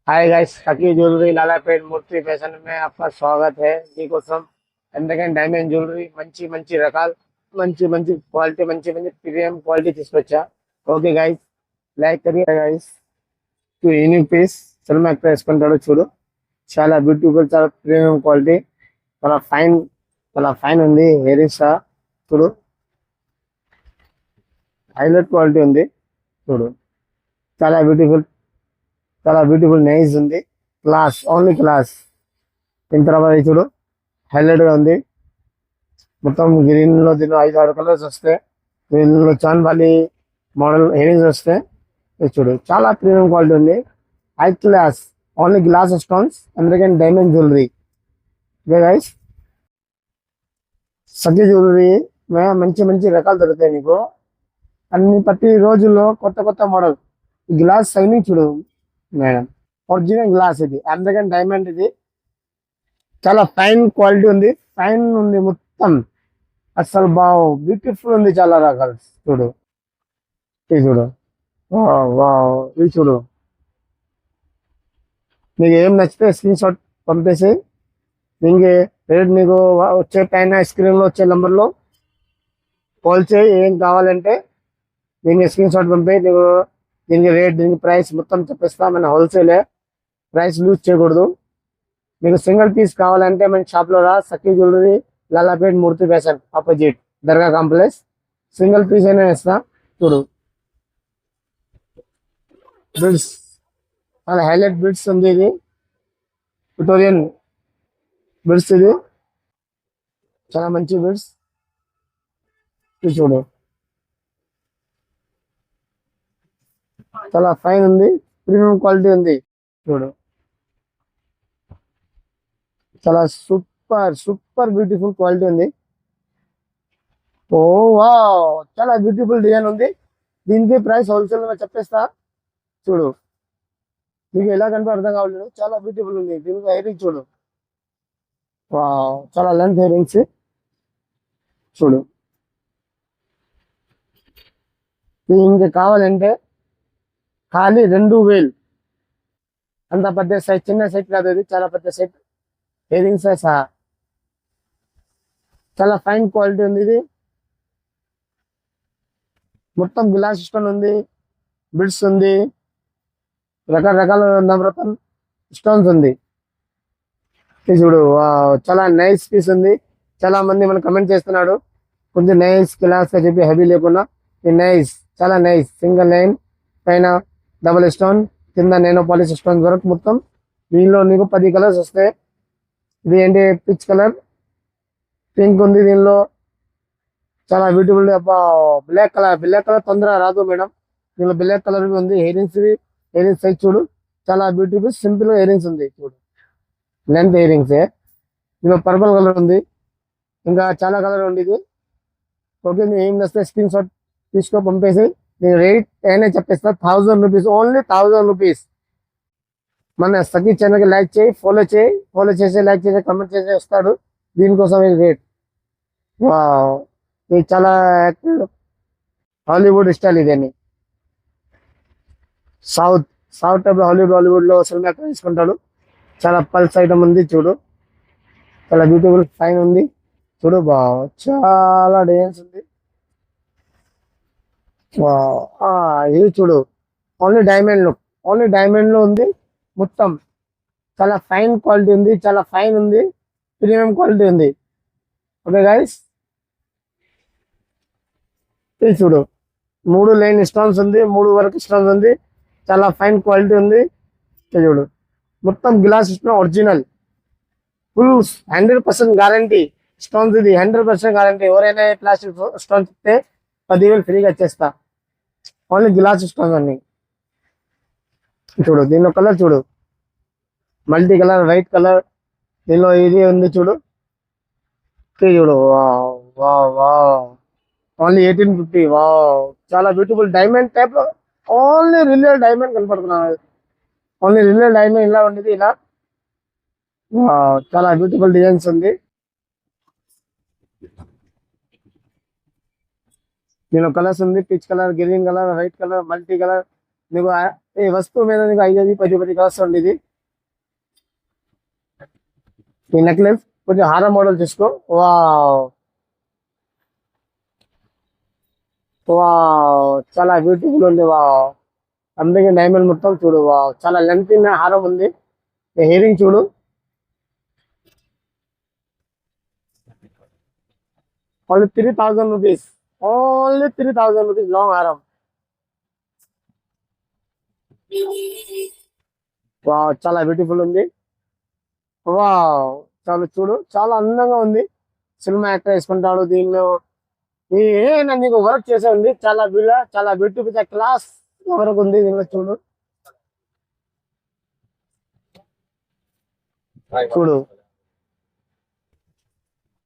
Hi guys, हकी jewellery Lalapet मूर्ति fashion में आपका स्वागत है మీకోసం ఎందుకంటే డైమండ్ జ్యువెలరీ మంచి మంచి రకాలు మంచి మంచి క్వాలిటీ మంచి మంచి ప్రీమియం క్వాలిటీ తీసుకొచ్చా. ఓకే గైస్, లైక్ కరిగే గైస్. యూనిక్ పీస్ సినిమా ఎక్కడ వేసుకుంటాడో చూడు. చాలా బ్యూటిఫుల్, చాలా ప్రీమియం క్వాలిటీ, చాలా ఫైన్, చాలా ఫైన్ ఉంది. హెయిరింగ్స్ చూడు, హైలైట్ క్వాలిటీ ఉంది చూడు. చాలా బ్యూటిఫుల్, చాలా బ్యూటిఫుల్ నైస్ ఉంది. Class, only class. దీని తర్వాత ఇది చూడు, హైలైట్ గా ఉంది. మొత్తం గ్రీన్ లో దీనిలో 5-6 కలర్స్ వస్తాయి. దీనిలో చాన్బాలి మోడల్ ఇయరింగ్స్ వస్తాయి. ఇది చూడు, చాలా ప్రీమియం క్వాలిటీ ఉంది. High class, only glass stones, American diamond jewellery. ఇదే గైస్, సత్య జ్యువెలరీ మంచి మంచి రకాలు దొరుకుతాయి నీకు. అన్ని ప్రతి రోజుల్లో కొత్త కొత్త మోడల్. గ్లాస్ షైనింగ్ చూడు మేడం, ఒరిజినల్ గ్లాస్, ఇది అమెరికన్ డైమండ్. ఇది చాలా ఫైన్ క్వాలిటీ ఉంది, ఫైన్ ఉంది మొత్తం. అసలు బావ్ బ్యూటిఫుల్ ఉంది, చాలా రకాలు చూడు. ఇది చూడు, వావ్ ఇది చూడు. నీకు ఏం నచ్చితే స్క్రీన్ షాట్ పంపేసి, దీనికి రేట్ నీకు వచ్చే పైన స్క్రీన్లో వచ్చే నెంబర్లో కాల్ చేయి. ఏం కావాలంటే దీనికి స్క్రీన్ షాట్ పంపి, నీకు దీనికి రేట్, దీనికి ప్రైస్ మొత్తం చెప్పేస్తా. మన హోల్సేలే, ప్రైస్ లూజ్ చేయకూడదు. మీకు సింగిల్ పీస్ కావాలంటే మన షాప్లో రా. సఖీ జ్యువెలరీ, లాలాపేట్ మూర్తి ఫ్యాషన్ ఆపోజిట్ దర్గా కాంప్లెక్స్. సింగిల్ పీస్ అయినా ఇస్తా చూడు. బిడ్స్, చాలా హైలైట్ బిడ్స్ ఉంది. ఇది విక్టోరియన్ బిడ్స్, ఇది చాలా మంచి బిడ్స్. ఇది చూడు, చాలా ఫైన్ ఉంది, ప్రీమియం క్వాలిటీ ఉంది చూడు. చాలా సూపర్ సూపర్ బ్యూటిఫుల్ క్వాలిటీ ఉంది. ఓ వావ్, చాలా బ్యూటిఫుల్ డిజైన్ ఉంది. దీనికి ప్రైస్ హోల్సేల్ గా చెప్పేస్తా చూడు. మీకు ఎలా కనిపి అర్థం కావట్లేదు, చాలా బ్యూటిఫుల్ ఉంది. దీనికి హెయిరింగ్ చూడు, వావ్ చాలా లెంత్ హెయిరింగ్స్ చూడు. ఇంకా కావాలంటే ఖాళీ 2000. అంత పెద్ద సైజ్, చిన్న సైజ్ కాదు, ఇది చాలా పెద్ద సైజ్. హెయిరింగ్స్ సహా చాలా ఫైన్ క్వాలిటీ ఉంది. ఇది మొత్తం గ్లాస్ స్టోన్ ఉంది, బిడ్స్ ఉంది, రకరకాల నవరత్న స్టోన్స్ ఉంది. ఇది చూడు, చాలా నైస్ పీస్ ఉంది. చాలా మంది మనం కమెంట్ చేస్తున్నాడు, కొంచెం నైస్ క్లాస్ గా చెప్పి హెవీ లేకుండా. ఇది నైస్, చాలా నైస్. సింగిల్ లైన్ పైన డబుల్ స్టోన్, కింద నేనో పాలిష్ స్టోన్ వరకు మొత్తం. దీనిలో నీకు 10 కలర్స్ వస్తాయి. ఇది ఏంటి, పిచ్ కలర్, పింక్ ఉంది. దీనిలో చాలా beautiful. Black colour, black colour తొందరగా రాదు మేడం. దీనిలో బ్లాక్ కలర్ ఉంది. హెయిరింగ్స్, హెయిరింగ్స్ సైజ్ చూడు, చాలా బ్యూటిఫుల్ సింపుల్ హెయిరింగ్స్ ఉంది చూడు. లెంత్ హెయిరింగ్స్. దీనిలో పర్పుల్ కలర్ ఉంది, ఇంకా చాలా కలర్ ఉంది. ఇది ఓకే, నేను ఏం చేస్తే స్క్రీన్ షాట్ తీసుకో, పంపేసి నేను రేట్ అయినా చెప్పేస్తా. 1000 రూపీస్, ఓన్లీ 1000 రూపీస్. మన సఖీ ఛానల్కి లైక్ చేయి, ఫాలో చేయి. ఫాలో చేసి, లైక్ చేసి, కమెంట్ చేసి వస్తాడు. దీనికోసం ఈ రేట్. వావ్, ఇది చాలా హాలీవుడ్ స్టైల్. ఇదని సౌత్ సౌత్ టైప్ హాలీవుడ్ లో సినిమా తీసుకుంటాడు. చాలా పల్స్ ఐటమ్ ఉంది చూడు, చాలా బ్యూటిఫుల్ ఫైన్ ఉంది చూడు. బావ్, చాలా డిజైన్స్ ఉంది. ఇది చూడు, ఓన్లీ డైమండ్ లో, ఓన్లీ డైమండ్ లో ఉంది మొత్తం. చాలా ఫైన్ క్వాలిటీ ఉంది, చాలా ఫైన్ ఉంది, ప్రీమియం క్వాలిటీ ఉంది. ఓకే గైస్, ఇది చూడు, 3 లైన్ స్టోన్స్ ఉంది, 3 వరకు స్టోన్స్ ఉంది. చాలా ఫైన్ క్వాలిటీ ఉంది. ఇది చూడు, మొత్తం glass stone original, full 100% guarantee stones. ఇది 100% గ్యారంటీ. ఎవరైనా ప్లాస్టిక్ స్టోన్స్ ఇస్తే 10,000 ఫ్రీగా ఇచ్చేస్తా. ఓన్లీ గ్లాస్ స్టోన్స్ అన్ని చూడు. దీనిలో కలర్ చూడు, మల్టీ కలర్, వైట్ కలర్. దీనిలో ఇది ఉంది చూడు, ఇది చూడు. ఓన్లీ 1850. వావ్, చాలా beautiful diamond type, only real diamond కనపడుతున్నాను. ఓన్లీ రియల్ డైమండ్ ఇలా ఉండేది, ఇలా. చాలా బ్యూటిఫుల్ డిజైన్స్ ఉంది. దీనిలో కలర్స్ ఉంది, pitch colour, green colour, white colour, multi colour, నీకు ఈ వస్తువు మీద నీకు 5 10 కలర్స్ ఉంది. ఇది ఈ నెక్లెస్ కొంచెం హారం మోడల్ చూసుకో. వా వా చాలా బ్యూటిఫుల్ ఉంది. వా అందుకే డైమండ్ మొత్తం చూడు. వా చాలా లెంత్ హారం ఉంది. హెయిరింగ్ చూడు. Only 3000 rupees. Only 3000 rupees long హారం. వా చాలా బ్యూటిఫుల్ ఉంది. వా చాలా చూడు, చాలా అందంగా ఉంది. సినిమా యాక్టర్ వేసుకుంటాడు దీనిలో. నీకు వర్క్ చేసే ఉంది. చాలా బ్యూటిఫుల్ క్లాస్ వరకు ఉంది దీనిలో చూడు. చూడు